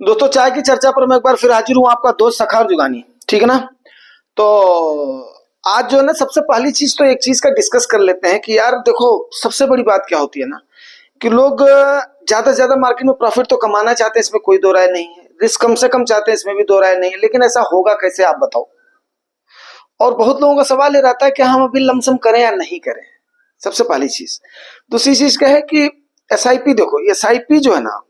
दोस्तों, चाय की चर्चा पर मैं एक बार फिर हाजिर हूँ, आपका दोस्त सखार जुगानी। ठीक है ना? तो आज जो है ना, सबसे पहली चीज तो एक चीज का डिस्कस कर लेते हैं कि यार देखो, सबसे बड़ी बात क्या होती है ना, कि लोग ज्यादा से ज्यादा मार्केट में प्रॉफिट तो कमाना चाहते हैं, इसमें कोई दो राय नहीं है। रिस्क कम से कम चाहते हैं, इसमें भी दो राय नहीं है। लेकिन ऐसा होगा कैसे, आप बताओ। और बहुत लोगों का सवाल ये रहता है कि हम अभी लमसम करें या नहीं करें। सबसे पहली चीज। दूसरी चीज क्या है कि एसआईपी, देखो एसआईपी जो है ना,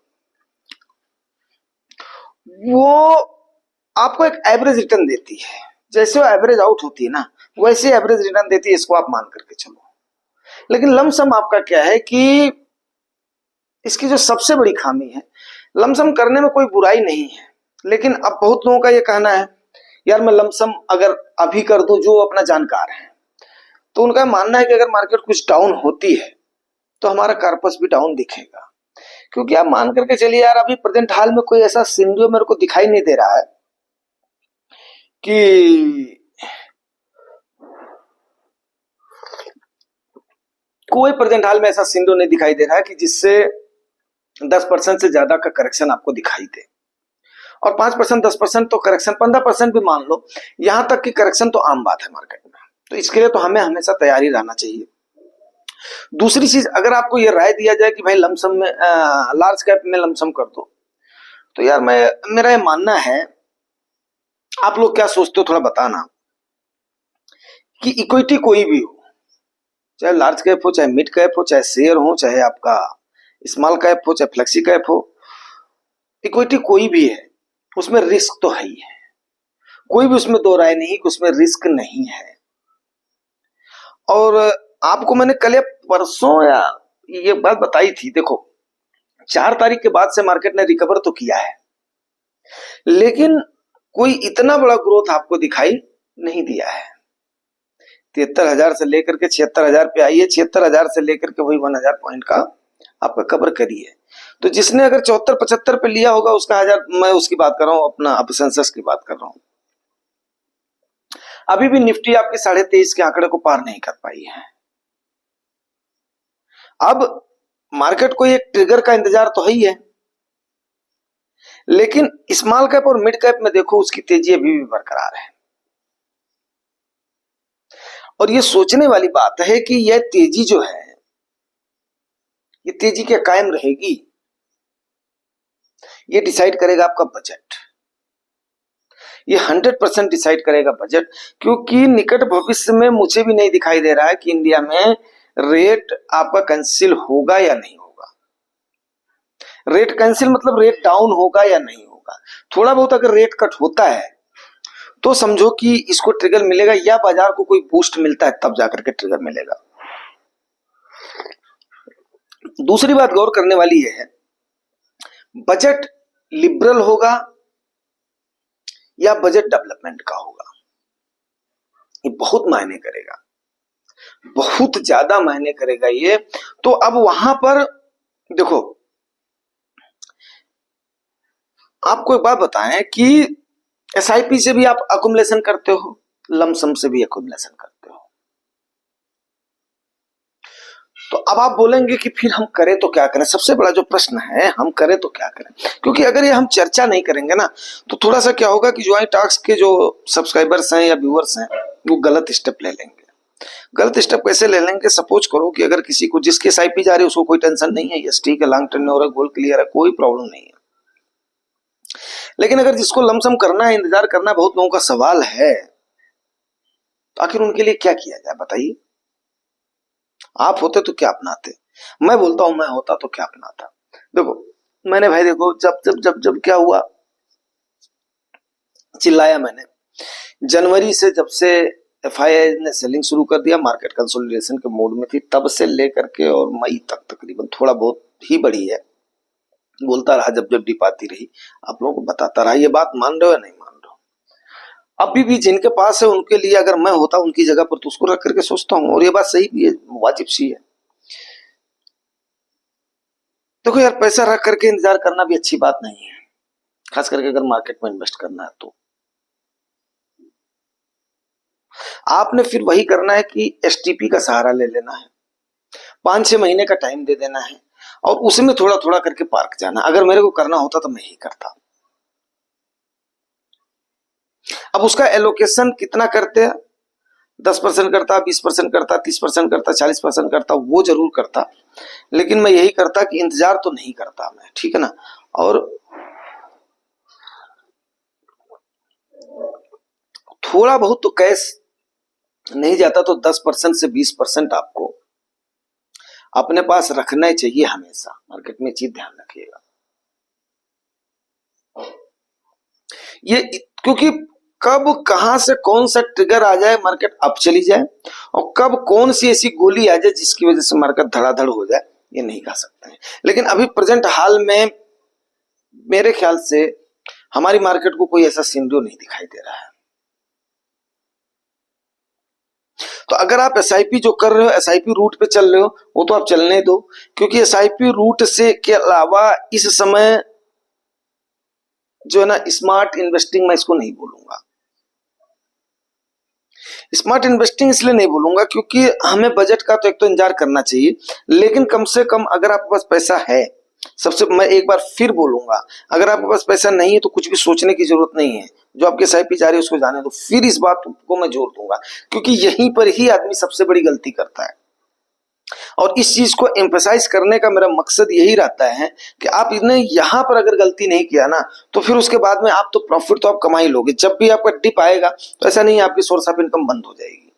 वो आपको एक एवरेज रिटर्न देती है। जैसे वो एवरेज आउट होती है ना, वैसे एवरेज रिटर्न देती है, इसको आप मान करके चलो। लेकिन लमसम आपका क्या है कि इसकी जो सबसे बड़ी खामी है, लमसम करने में कोई बुराई नहीं है। लेकिन अब बहुत लोगों का ये कहना है, यार मैं लमसम अगर अभी कर दूं, जो अपना जानकार है, तो उनका मानना है कि अगर मार्केट कुछ डाउन होती है तो हमारा कार्पस भी डाउन दिखेगा। क्योंकि आप मान करके चलिए यार, अभी प्रेजेंट हाल में कोई ऐसा सिनेरियो मेरे को दिखाई नहीं दे रहा है कि कोई प्रेजेंट हाल में ऐसा सिनेरियो नहीं दिखाई दे रहा है कि जिससे 10% से ज्यादा का करेक्शन आपको दिखाई दे। और 5%, 10% तो करेक्शन, 15% भी मान लो, यहां तक की करेक्शन तो आम बात है मार्केट में। तो इसके लिए तो हमें हमेशा तैयारी रहना चाहिए। दूसरी चीज, अगर आपको ये राय दिया जाए कि भाई लमसम में लार्ज कैप में लमसम कर दो, तो यार मेरा ये मानना है, आप लोग क्या सोचते हो थोड़ा बताना, कि इक्विटी कोई भी हो, चाहे लार्ज कैप हो, चाहे मिड कैप हो, चाहे शेयर हो, चाहे आपका स्मॉल कैप हो, चाहे फ्लेक्सी कैप हो, इक्विटी कोई भी है, उसमें रिस्क तो है ही है। कोई भी उसमें दो राय नहीं कि उसमें रिस्क नहीं है। और आपको मैंने कल या परसों या ये बात बताई थी, देखो 4 तारीख के बाद से मार्केट ने रिकवर तो किया है, लेकिन कोई इतना बड़ा ग्रोथ आपको दिखाई नहीं दिया है। 73,000 से लेकर के 76,000 पे आई है, 76,000 से लेकर के वही 1,000 पॉइंट का आपका कवर करी है। तो जिसने अगर 74-75 पे लिया होगा, उसका 1000, मैं उसकी बात कर रहा हूं, अपना अपसेंसस की बात कर रहा हूं। अभी भी निफ्टी आपकी 23.5 के आंकड़े को पार नहीं कर पाई है। अब मार्केट को एक ट्रिगर का इंतजार तो है ही है, लेकिन स्मॉल कैप और मिड कैप में देखो, उसकी तेजी अभी भी बरकरार है। और ये सोचने वाली बात है कि यह तेजी जो है, ये तेजी क्या कायम रहेगी, ये डिसाइड करेगा आपका बजट। ये 100% डिसाइड करेगा बजट। क्योंकि निकट भविष्य में मुझे भी नहीं दिखाई दे रहा है कि इंडिया में रेट आपका कैंसिल होगा या नहीं होगा। रेट कैंसिल मतलब रेट डाउन होगा या नहीं होगा। थोड़ा बहुत अगर रेट कट होता है तो समझो कि इसको ट्रिगर मिलेगा, या बाजार को कोई बूस्ट मिलता है तब जाकर के ट्रिगर मिलेगा। दूसरी बात गौर करने वाली यह है, बजट लिबरल होगा या बजट डेवलपमेंट का होगा, ये बहुत मायने करेगा, बहुत ज्यादा मायने करेगा ये। तो अब वहां पर देखो, आपको एक बात बताएं कि एसआईपी से भी आप अकुमुलेशन करते हो, लमसम से भी अकुमुलेशन करते हो। तो अब आप बोलेंगे कि फिर हम करें तो क्या करें। सबसे बड़ा जो प्रश्न है, हम करें तो क्या करें। क्योंकि अगर ये हम चर्चा नहीं करेंगे ना, तो थोड़ा सा क्या होगा कि ज्वाइन टॉक्स के जो सब्सक्राइबर्स हैं या व्यूअर्स हैं, वो गलत स्टेप ले लेंगे। गलत स्टेप कैसे ले लेंगे? सपोज करो कि अगर किसी को, जिसके एसआईपी जा रही है, उसको कोई टेंशन नहीं है, यस ठीक है, लॉन्ग टर्म में हो रहा है, गोल क्लियर है, कोई प्रॉब्लम नहीं है। लेकिन अगर जिसको लमसम करना है, इंतजार करना है, बहुत लोगों का सवाल है, तो आखिर उनके लिए क्या किया जाए बताइए। आप होते तो क्या अपनाते? मैं बोलता हूं, मैं होता तो क्या अपनाता। देखो, मैंने भाई देखो, जब जब जब जब क्या हुआ, चिल्लाया मैंने। जनवरी से जब से एफआईआई ने सेलिंग शुरू कर दिया, मार्केट कंसोलिडेशन के मोड में थी, तब से लेकर के और मई तक तकरीबन थोड़ा बहुत ही बढ़ी है। बोलता रहा, जब जब डिप आती रही, आप लोगों को बताता रहा। ये बात मान रहे हो या नहीं मान रहे हो? अभी भी जिनके पास है, उनके लिए अगर मैं होता उनकी जगह पर, तो उसको रख करके सोचता हूँ। और ये बात सही भी है, वाजिब सी है। देखो यार, पैसा रख करके इंतजार करना भी अच्छी बात नहीं है, खास करके अगर मार्केट में इन्वेस्ट करना है तो। आपने फिर वही करना है कि एसटीपी का सहारा ले लेना है, 5-6 महीने का टाइम दे देना है, और उसमें थोड़ा थोड़ा करके पार्क जाना। अगर मेरे को करना होता तो मैं ही करता। अब उसका एलोकेशन कितना करते हैं, 10% करता, 20% करता, 30% करता, 40% करता, वो जरूर करता, लेकिन मैं यही करता कि इंतजार तो नहीं करता मैं, ठीक है ना। और थोड़ा बहुत तो कैश नहीं जाता तो 10% से 20% आपको अपने पास रखना ही चाहिए हमेशा। मार्केट में चीज ध्यान रखिएगा ये, क्योंकि कब कहां से कौन सा ट्रिगर आ जाए, मार्केट अप चली जाए, और कब कौन सी ऐसी गोली आ जाए जिसकी वजह से मार्केट धड़ाधड़ हो जाए, ये नहीं कह सकते हैं। लेकिन अभी प्रेजेंट हाल में मेरे ख्याल से हमारी मार्केट को कोई ऐसा सिनेरियो नहीं दिखाई दे रहा है। तो अगर आप एसआईपी जो कर रहे हो, एसआईपी रूट पे चल रहे हो, वो तो आप चलने दो, क्योंकि एसआईपी रूट से के अलावा इस समय जो है ना स्मार्ट इन्वेस्टिंग, मैं इसको नहीं बोलूंगा। स्मार्ट इन्वेस्टिंग इसलिए नहीं बोलूंगा क्योंकि हमें बजट का तो एक तो इंतजार करना चाहिए, लेकिन कम से कम अगर आपके पास पैसा है, सबसे मैं एक बार फिर बोलूंगा, अगर आपके पास पैसा नहीं है तो कुछ भी सोचने की जरूरत नहीं है, जो आपके एसआईपी जा रही है उसको जाने दो। फिर इस बात को मैं जोर दूंगा, क्योंकि यहीं पर ही आदमी सबसे बड़ी गलती करता है। और इस चीज को एम्फेसाइज करने का मेरा मकसद यही रहता है कि आप इतने यहां पर अगर गलती नहीं किया ना, तो फिर उसके बाद में आप तो प्रॉफिट तो आप कमा ही लोगे। जब भी आपका डिप आएगा तो ऐसा नहीं है आपकी सोर्स ऑफ इनकम बंद हो जाएगी,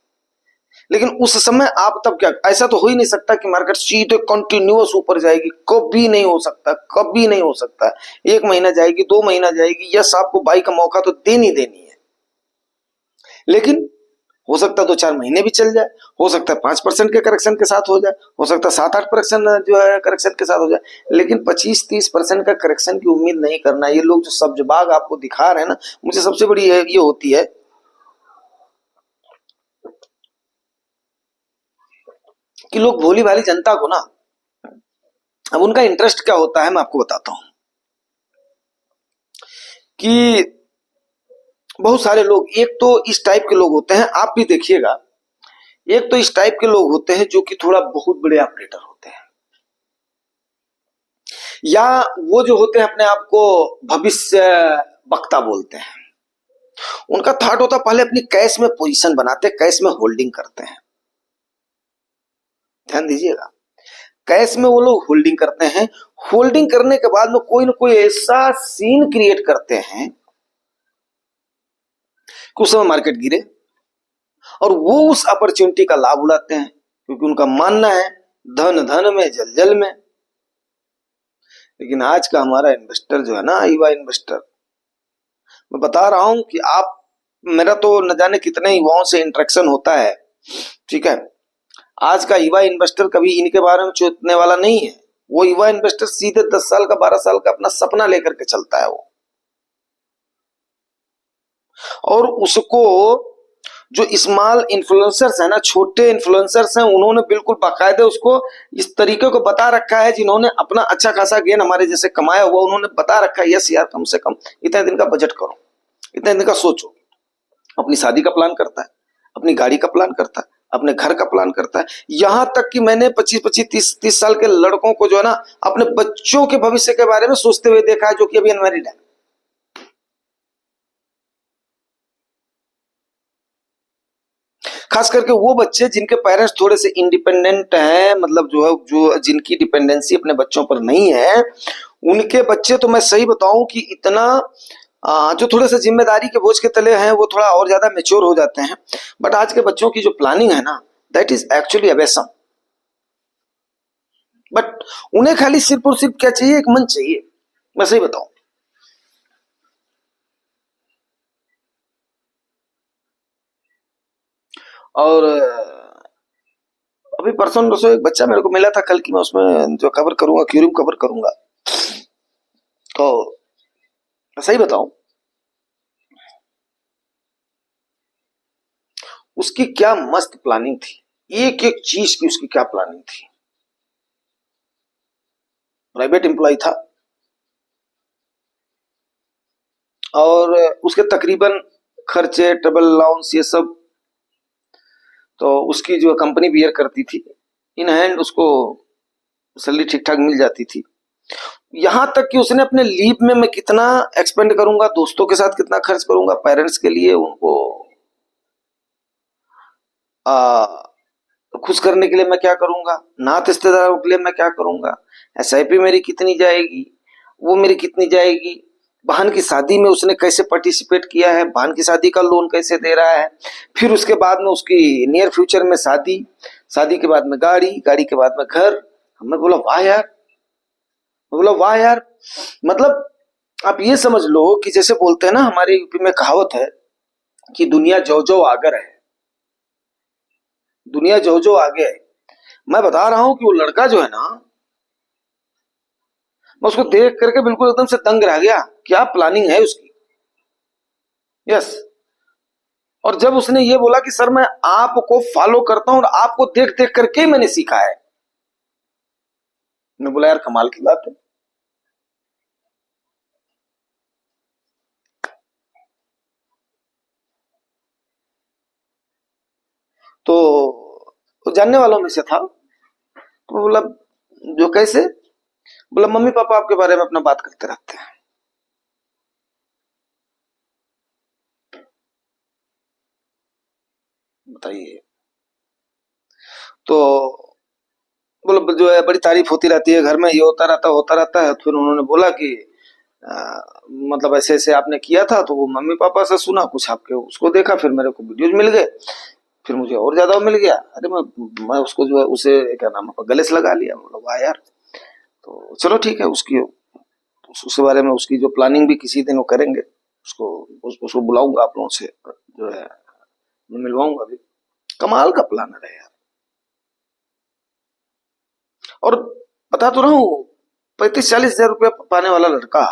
लेकिन उस समय आप तब क्या, ऐसा तो हो ही नहीं सकता कि मार्केट सीधे कंटिन्यूअस ऊपर जाएगी, कभी नहीं हो सकता, कभी नहीं हो सकता। 1 महीना जाएगी, 2 महीना जाएगी, यस आपको बाई का मौका तो देनी देनी है, लेकिन हो सकता है 2-4 महीने भी चल जाए, हो सकता है 5% के करेक्शन के साथ हो जाए, हो सकता है 7-8% जो है करेक्शन के साथ हो जाए, लेकिन 25-30% का करेक्शन की उम्मीद नहीं करना। ये लोग जो सब्जबाग आपको दिखा रहे हैं ना, मुझे सबसे बड़ी ये होती है कि लोग भोली भाली जनता को ना, अब उनका इंटरेस्ट क्या होता है मैं आपको बताता हूं कि बहुत सारे लोग, एक तो इस टाइप के लोग होते हैं, आप भी देखिएगा, एक तो इस टाइप के लोग होते हैं जो कि थोड़ा बहुत बड़े ऑपरेटर होते हैं, या वो जो होते हैं अपने आप को भविष्य वक्ता बोलते हैं। उनका थॉट होता पहले अपनी कैश में पोजीशन बनाते, कैश में होल्डिंग करते हैं, ध्यान दीजिएगा, कैश में वो लोग होल्डिंग करते हैं। होल्डिंग करने के बाद में कोई ना कोई ऐसा सीन क्रिएट करते हैं कि उस समय मार्केट गिरे, और वो उस अपॉर्चुनिटी का लाभ उड़ाते हैं, क्योंकि उनका मानना है धन धन में जल जल में। लेकिन आज का हमारा इन्वेस्टर जो है ना, युवा इन्वेस्टर, मैं बता रहा हूं कि आप, मेरा तो न जाने कितने युवाओं से इंटरेक्शन होता है, ठीक है, आज का युवा इन्वेस्टर कभी इनके बारे में सोचने वाला नहीं है। वो युवा इन्वेस्टर सीधे 10 साल का 12 साल का अपना सपना लेकर के चलता है वो, और उसको जो स्मॉल इन्फ्लुएंसर्स है ना, छोटे इन्फ्लुएंसर्स हैं, उन्होंने बिल्कुल बाकायदे उसको इस तरीके को बता रखा है, जिन्होंने अपना अच्छा खासा गेन हमारे जैसे कमाया हुआ, उन्होंने बता रखा है यस यार कम से कम इतने दिन का बजट करो, इतने दिन का सोचो। अपनी शादी का प्लान करता है, अपनी गाड़ी का प्लान करता है, अपने घर का प्लान करता है, यहां तक कि मैंने 25-25 30 साल के लड़कों को जो है ना, अपने बच्चों के भविष्य के बारे में सोचते हुए देखा है, जो कि अभी अनमैरिड है। खास करके वो बच्चे जिनके पेरेंट्स थोड़े से इंडिपेंडेंट हैं, मतलब जो है, जो जिनकी डिपेंडेंसी अपने बच्चों पर नहीं है, उनके बच्चे तो मैं सही बताऊं कि इतना जो थोड़े से जिम्मेदारी के बोझ के तले हैं, वो थोड़ा और ज्यादा मेच्योर हो जाते हैं। बट आज के बच्चों की जो प्लानिंग है ना, that is actually awesome. But उन्हें खाली सिर्फ और सिर्फ क्या चाहिए, एक मन चाहिए, मैं सही बताऊं। और अभी परसों नरसों एक बच्चा मेरे को मिला था कल की, मैं उसमें जो कवर करूंगा, क्यूरियम कवर करूंगा, तो सही बताऊं, उसकी क्या मस्त प्लानिंग थी, एक एक चीज की उसकी क्या प्लानिंग थी। प्राइवेट एम्प्लॉय था, और उसके तकरीबन खर्चे, ट्रेवल अलाउंस, ये सब तो उसकी जो कंपनी बियर करती थी, इन हैंड उसको सैलरी ठीक ठाक मिल जाती थी। यहां तक कि उसने अपने लीव में मैं कितना एक्सपेंड करूंगा, दोस्तों के साथ कितना खर्च करूंगा, पेरेंट्स के लिए उनको खुश करने के लिए मैं क्या करूंगा, नात रिश्तेदारों के लिए मैं क्या करूंगा, एसआईपी मेरी कितनी जाएगी, वो मेरी कितनी जाएगी, बहन की शादी में उसने कैसे पार्टिसिपेट किया है, बहन की शादी का लोन कैसे दे रहा है, फिर उसके बाद में उसकी नियर फ्यूचर में शादी, शादी के बाद में गाड़ी, गाड़ी के बाद में घर। मैं बोला वाह यार, मैं बोला वाह यार। मतलब आप ये समझ लो कि जैसे बोलते हैं ना, हमारे यूपी में कहावत है कि दुनिया जो जो आगर है, दुनिया जो जो आगे है। मैं बता रहा हूं कि वो लड़का जो है ना, मैं उसको देख करके बिल्कुल एकदम से दंग रह गया, क्या प्लानिंग है उसकी। यस। और जब उसने ये बोला कि सर मैं आपको फॉलो करता हूं और आपको देख देख करके ही मैंने सीखा है, मैं बोला यार कमाल की बात है। तो वो जानने वालों में से था, तो बोला जो कैसे, बोला मम्मी पापा आपके बारे में अपना बात करते रहते हैं। बताइए। तो बोला जो है बड़ी तारीफ होती रहती है घर में, ये होता रहता है। फिर उन्होंने बोला कि आ, मतलब ऐसे ऐसे आपने किया था, तो वो मम्मी पापा से सुना, कुछ आपके उसको देखा, फिर मेरे को वीडियोज मिल गए, फिर मुझे और ज्यादा मिल गया। अरे मैं उसको जो है उसे क्या नाम है गले से लगा लिया। बोला वाह यार। तो चलो ठीक है, उसकी उसके बारे में उसकी जो प्लानिंग भी किसी दिन वो करेंगे, उसको बुलाऊंगा आप लोगों से, जो है मैं मिलवाऊंगा भी। कमाल का प्लानर है यार। और बता तो रहा हूँ, 35-40 हजार रुपया पाने वाला लड़का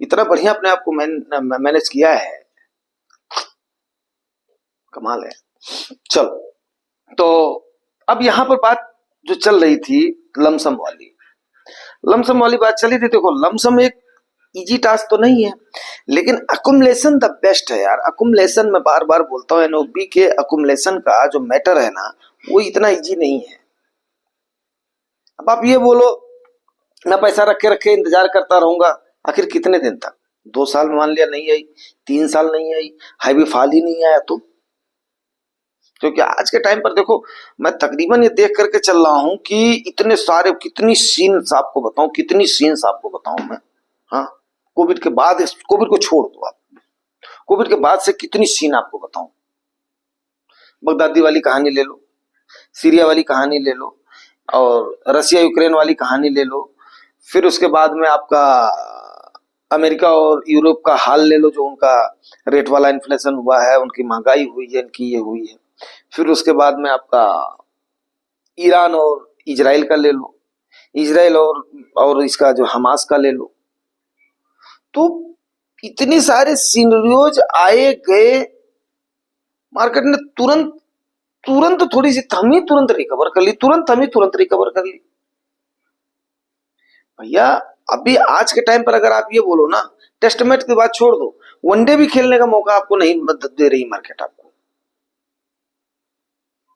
इतना बढ़िया अपने आप को मैनेज किया है, कमाल है। चलो, तो अब यहां पर बात जो चल रही थी लमसम वाली, लमसम वाली बात चली थी। देखो लमसम एक इजी टास्क तो नहीं है, लेकिन अकुमुलेशन द बेस्ट है यार। अकुमुलेशन मैं बार बार बोलता हूँ, एनओबी के अकुमुलेशन का जो मैटर है ना, वो इतना इजी नहीं है। अब आप ये बोलो मैं पैसा रखे रखे इंतजार करता रहूंगा, आखिर कितने दिन तक? 2 साल में मान लिया नहीं आई, 3 साल नहीं आई, हाईवे फाल ही नहीं आया तो? क्योंकि आज के टाइम पर देखो, मैं तकरीबन ये देख करके चल रहा हूं कि इतने सारे, कितनी सीन्स आपको बताऊं, कितनी सीन्स आपको बताऊं मैं। हाँ, कोविड के बाद, कोविड को छोड़ दो आप, कोविड के बाद से कितनी सीन आपको बताऊं। बगदादी वाली कहानी ले लो, सीरिया वाली कहानी ले लो, और रसिया यूक्रेन वाली कहानी ले लो, फिर उसके बाद में आपका अमेरिका और यूरोप का हाल ले लो, जो उनका रेट वाला इन्फ्लेशन हुआ है, उनकी महंगाई हुई है, इनकी ये हुई है। फिर उसके बाद में आपका ईरान और इजराइल का ले लो, इजराइल और इसका जो हमास का ले लो। तो इतने सारे सिनेरियोज आए गए, मार्केट ने तुरंत तुरंत थोड़ी सी थमी, तुरंत रिकवर कर ली, तुरंत थमी, तुरंत रिकवर कर ली। भैया अभी आज के टाइम पर अगर आप ये बोलो ना, टेस्ट मैच की बात छोड़ दो, वनडे भी खेलने का मौका आपको नहीं दे रही मार्केट आपको।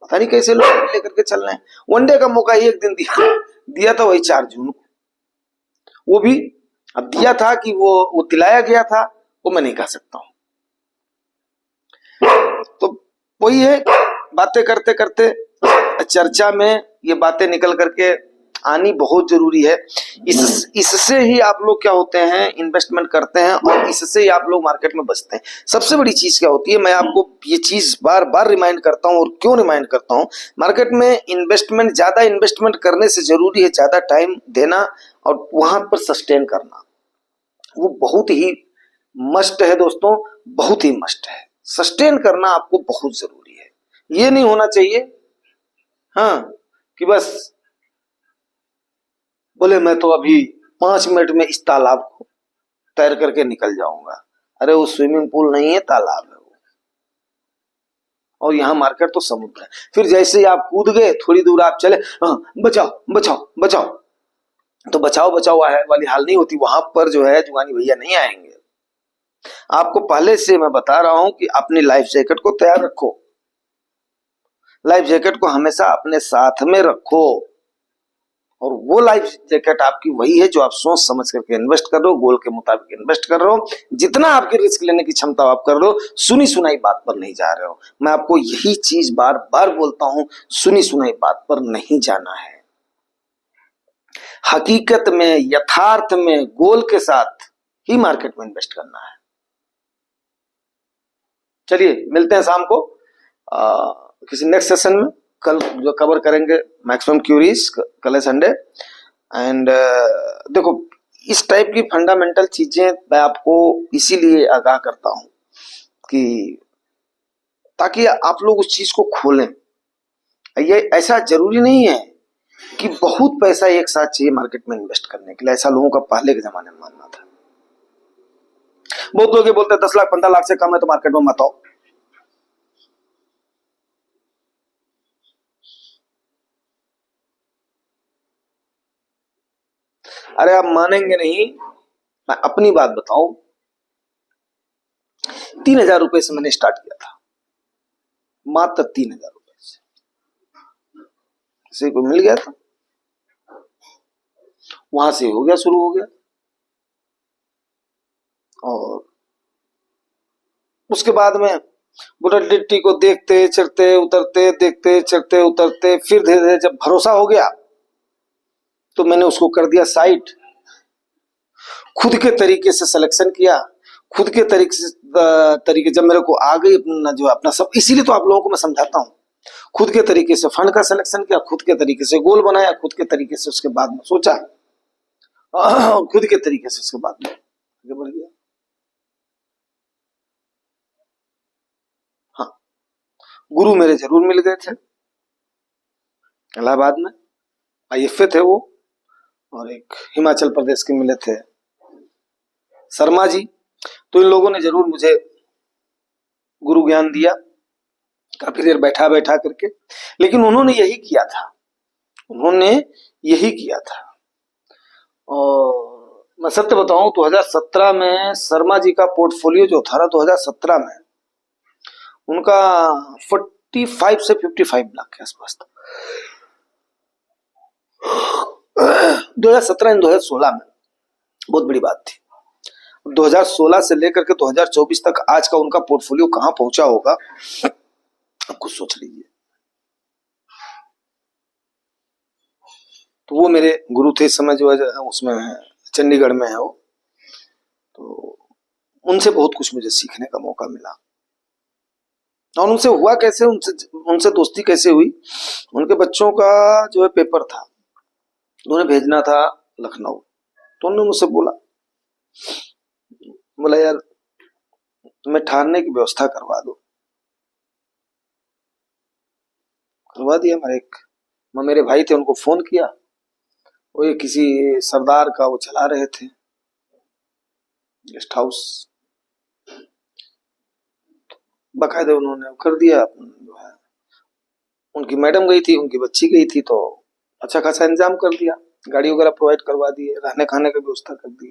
पता नहीं कैसे लोग लेकर के चल रहे हैं। वनडे का मौका एक दिन दिया था, वही 4 जून को। वो भी अब दिया था कि वो दिलाया गया था, वो मैं नहीं कह सकता हूं। तो वही है, बातें करते करते चर्चा में ये बातें निकल करके आनी बहुत जरूरी है। इससे ही आप लोग क्या होते हैं, इन्वेस्टमेंट करते हैं, और इससे ही आप लोग मार्केट में बचते हैं। सबसे बड़ी चीज क्या होती है, मैं आपको ये चीज बार बार रिमाइंड करता हूं। और क्यों रिमाइंड करता हूं? मार्केट में इन्वेस्टमेंट, ज्यादा इन्वेस्टमेंट करने से जरूरी है ज्यादा टाइम देना और वहां पर सस्टेन करना। वो बहुत ही मस्ट है दोस्तों, बहुत ही मस्ट है। सस्टेन करना आपको बहुत जरूरी है। ये नहीं होना चाहिए हाँ कि बस बोले मैं तो अभी 5 मिनट में इस तालाब को तैर करके निकल जाऊंगा। अरे वो स्विमिंग पूल नहीं है, तालाब है वो। और यहाँ मार्केट तो समुद्र है। फिर जैसे ही आप कूद गए, थोड़ी दूर आप चले, हाँ बचाओ बचाओ बचाओ, तो बचाओ बचाओ वाली हाल नहीं होती। वहां पर जो है जुगानी भैया नहीं आएंगे। आपको पहले से मैं बता रहा हूं कि अपनी लाइफ जैकेट को तैयार रखो, लाइफ जैकेट को हमेशा अपने साथ में रखो। और वो लाइफ जैकेट आपकी वही है जो आप सोच समझ करके इन्वेस्ट कर रहे हो, गोल के मुताबिक इन्वेस्ट कर रहे हो, जितना आपकी रिस्क लेने की क्षमता आप कर रहे हो, सुनी सुनाई बात पर नहीं जा रहे हो। मैं आपको यही चीज बार बार बोलता हूं, सुनी सुनाई बात पर नहीं जाना है। हकीकत में, यथार्थ में, गोल के साथ ही मार्केट में इन्वेस्ट करना है। चलिए मिलते हैं शाम को किसी नेक्स्ट सेशन में। कल जो कवर करेंगे मैक्सिमम क्यूरीज, कल है संडे। एंड देखो, इस टाइप की फंडामेंटल चीजें मैं आपको इसीलिए आगाह करता हूं कि ताकि आप लोग उस चीज को खोलें। ये ऐसा जरूरी नहीं है कि बहुत पैसा एक साथ चाहिए मार्केट में इन्वेस्ट करने के लिए। ऐसा लोगों का पहले के जमाने में मानना था। बहुत लोग ये बोलते हैं 10 लाख 15 लाख से कम है तो मार्केट में मत आओ। अरे आप मानेंगे नहीं, मैं अपनी बात बताऊं, 3,000 रुपए से मैंने स्टार्ट किया था, मात्र 3,000 रुपए से। किसी को मिल गया था, वहां से हो गया, शुरू हो गया। और उसके बाद में वोलेटिलिटी को देखते चढ़ते उतरते, देखते चढ़ते उतरते, फिर धीरे धीरे जब भरोसा हो गया तो मैंने उसको कर दिया साइड। खुद के तरीके से सिलेक्शन किया, खुद के तरीके जब मेरे को आ गई अपना जो अपना सब, इसीलिए तो आप लोगों को मैं समझाता हूं। खुद के तरीके से फंड का सिलेक्शन किया, खुद के तरीके से गोल बनाया, खुद के तरीके से उसके बाद में सोचा, खुद के तरीके से उसके बाद में आगे बढ़ गया। हाँ, गुरु मेरे जरूर मिल गए थे इलाहाबाद में, IFA थे वो, और एक हिमाचल प्रदेश के मिले थे शर्मा जी। तो इन लोगों ने जरूर मुझे गुरु ज्ञान दिया, काफी देर बैठा बैठा करके। लेकिन उन्होंने यही किया था, उन्होंने यही किया था। और मैं सत्य बताऊं, 2017 में शर्मा जी का पोर्टफोलियो जो था ना, 2017 में उनका 45 से 55 लाख के आसपास था। 2017 2016 में बहुत बड़ी बात थी। 2016 से लेकर के 2024 तक आज का उनका पोर्टफोलियो कहां पहुंचा होगा, आप कुछ सोच लीजिए। तो वो मेरे गुरु थे इस समय, जो है उसमें चंडीगढ़ में है वो। तो उनसे बहुत कुछ मुझे सीखने का मौका मिला। और उनसे हुआ कैसे, उनसे दोस्ती कैसे हुई, उनके बच्चों का जो है पेपर था, उन्हें भेजना था लखनऊ। तो उन्होंने मुझसे बोला यार तुम्हें ठहरने की व्यवस्था करवा दो। करवा दिया। मेरे भाई थे, उनको फोन किया, वो ये किसी सरदार का वो चला रहे थे गेस्ट हाउस, बकायदे उन्होंने कर दिया। जो है उनकी मैडम गई थी, उनकी बच्ची गई थी, तो अच्छा खासा इंतजाम कर दिया, गाड़ी वगैरह प्रोवाइड करवा दिए, रहने खाने की व्यवस्था कर दी।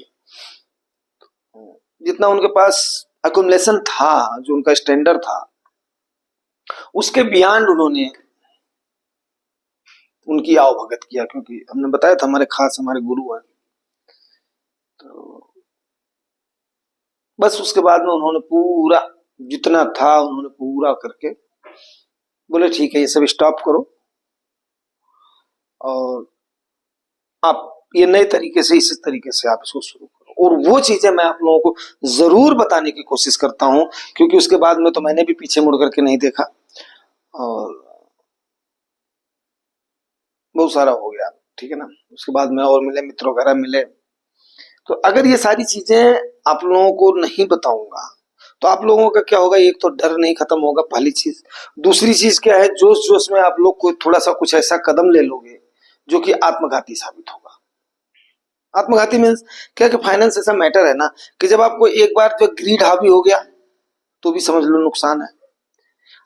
जितना उनके पास अकोमोडेशन था, जो उनका स्टैंडर्ड था, उसके बियॉन्ड उन्होंने उनकी आवभगत किया। क्योंकि हमने बताया था हमारे खास हमारे गुरु हैं। तो बस उसके बाद में उन्होंने पूरा जितना था उन्होंने पूरा करके बोले ठीक है ये सब स्टॉप करो और आप ये नए तरीके से, इस तरीके से आप इसको शुरू करो। और वो चीजें मैं आप लोगों को जरूर बताने की कोशिश करता हूं, क्योंकि उसके बाद में तो मैंने भी पीछे मुड़ करके नहीं देखा और बहुत सारा हो गया, ठीक है ना। उसके बाद में और मिले, मित्र वगैरह मिले। तो अगर ये सारी चीजें आप लोगों को नहीं बताऊंगा तो आप लोगों का क्या होगा, एक तो डर नहीं खत्म होगा, पहली चीज। दूसरी चीज क्या है, जोश जोश में आप लोग को थोड़ा सा कुछ ऐसा कदम ले लोगे जो कि आत्मघाती साबित होगा। आत्मघाती मीन्स क्या कि फाइनेंस ऐसा मैटर है ना कि जब आपको एक बार जो ग्रीड हावी हो गया तो भी समझ लो नुकसान है।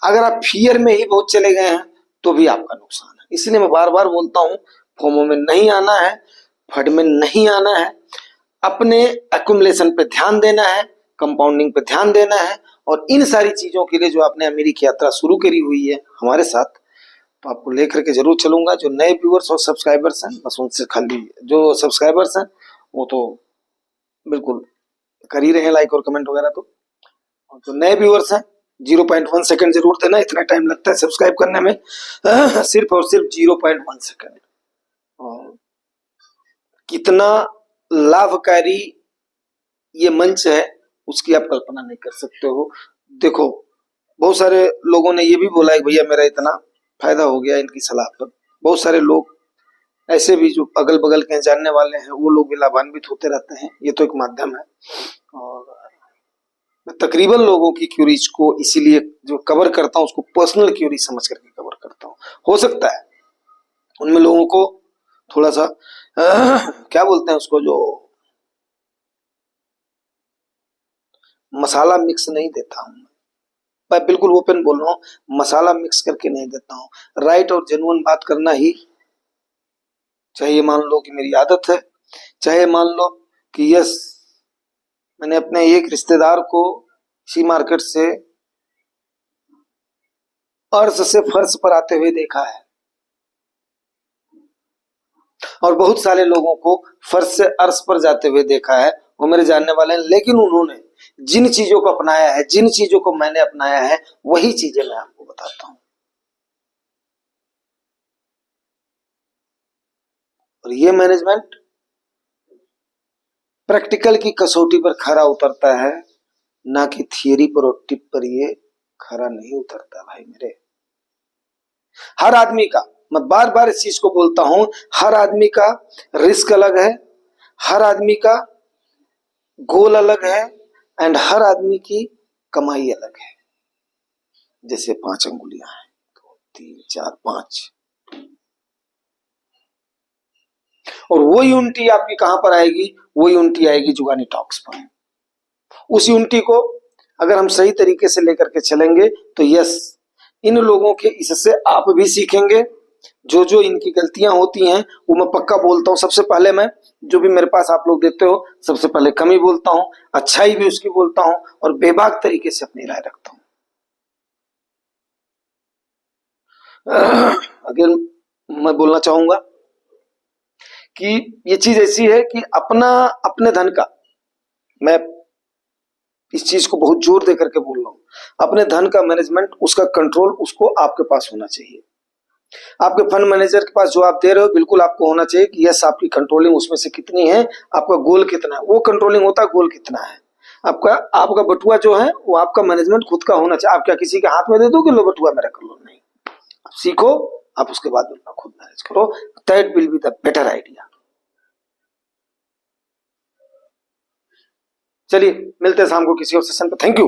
अगर आप फियर में ही बहुत चले गए हैं तो भी आपका नुकसान है। इसलिए मैं बार बार बोलता हूं, फोमो में नहीं आना है, फंड में नहीं आना है, अपने एक्युमुलेशन पे ध्यान देना है, कंपाउंडिंग पे ध्यान देना है। और इन सारी चीजों के लिए जो आपने अमेरिकी यात्रा शुरू करी हुई है हमारे साथ, तो आपको लेकर के जरूर चलूंगा। जो नए व्यूअर्स और सब्सक्राइबर्स हैं बस उनसे खाली, जो सब्सक्राइबर्स हैं वो तो बिल्कुल कर ही रहे हैं लाइक और कमेंट वगैरह, तो और जो नए व्यूअर्स हैं 0.1 सेकंड जरूर देना, इतना टाइम लगता है सब्सक्राइब करने में सिर्फ और सिर्फ 0.1 सेकंड। और कितना लाभकारी ये मंच है उसकी आप कल्पना नहीं कर सकते हो। देखो बहुत सारे लोगों ने ये भी बोला है भैया मेरा इतना फायदा हो गया इनकी सलाह पर। बहुत सारे लोग ऐसे भी जो अगल बगल के जानने वाले हैं वो लोग भी लाभान्वित होते रहते हैं। ये तो एक माध्यम है और मैं तकरीबन लोगों की क्यूरीज को इसीलिए जो कवर करता हूँ उसको पर्सनल क्यूरी समझ करके कवर करता हूँ। हो सकता है उनमें लोगों को थोड़ा सा क्या बोलते हैं उसको, जो मसाला मिक्स नहीं देता हूं मैं बिल्कुल ओपन बोल रहा हूँ, मसाला मिक्स करके नहीं देता हूँ। राइट और जेन्युइन बात करना ही, चाहे मान लो कि मेरी आदत है, चाहे मान लो कि यस मैंने अपने एक रिश्तेदार को सी मार्केट से अर्श से फर्श पर आते हुए देखा है और बहुत सारे लोगों को फर्श से अर्श पर जाते हुए देखा है, वो मेरे जानने वाले हैं। लेकिन उन्होंने जिन चीजों को अपनाया है, जिन चीजों को मैंने अपनाया है, वही चीजें मैं आपको बताता हूं। और ये मैनेजमेंट प्रैक्टिकल की कसौटी पर खरा उतरता है, ना कि थियरी पर और टिप पर ये खरा नहीं उतरता भाई मेरे। हर आदमी का, मैं बार बार इस चीज को बोलता हूं, हर आदमी का रिस्क अलग है, हर आदमी का गोल अलग है एंड हर आदमी की कमाई अलग है। जैसे 5 अंगुलियां हैं, 2 3 4 5, और वो यूनिटी आपकी कहां पर आएगी? वो यूनिटी आएगी जुगानी टॉक्स पर। उस यूनिटी को अगर हम सही तरीके से लेकर के चलेंगे तो यस इन लोगों के इससे आप भी सीखेंगे। जो जो इनकी गलतियां होती हैं वो मैं पक्का बोलता हूं, सबसे पहले मैं जो भी मेरे पास आप लोग देते हो सबसे पहले कमी बोलता हूं, अच्छाई भी उसकी बोलता हूं और बेबाक तरीके से अपनी राय रखता हूं। अगर मैं बोलना चाहूंगा कि ये चीज ऐसी है कि अपने धन का, मैं इस चीज को बहुत जोर दे करके बोल रहा हूं, अपने धन का मैनेजमेंट, उसका कंट्रोल उसको आपके पास होना चाहिए। आपके फंड मैनेजर के पास जो आप दे रहे हो बिल्कुल आपको होना चाहिए कि यस आपकी कंट्रोलिंग उसमें से कितनी है, आपका गोल कितना है, वो कंट्रोलिंग होता है गोल कितना है आपका। आपका बटुआ जो है वो आपका मैनेजमेंट खुद का होना चाहिए। आप क्या किसी के हाथ में दे दो कि लो बटुआ मेरा कर लो? नहीं, आप सीखो, आप उसके बाद खुद मैनेज करो। That will be the better idea. चलिए मिलते हैं शाम को किसी और सेशन पे। Thank you.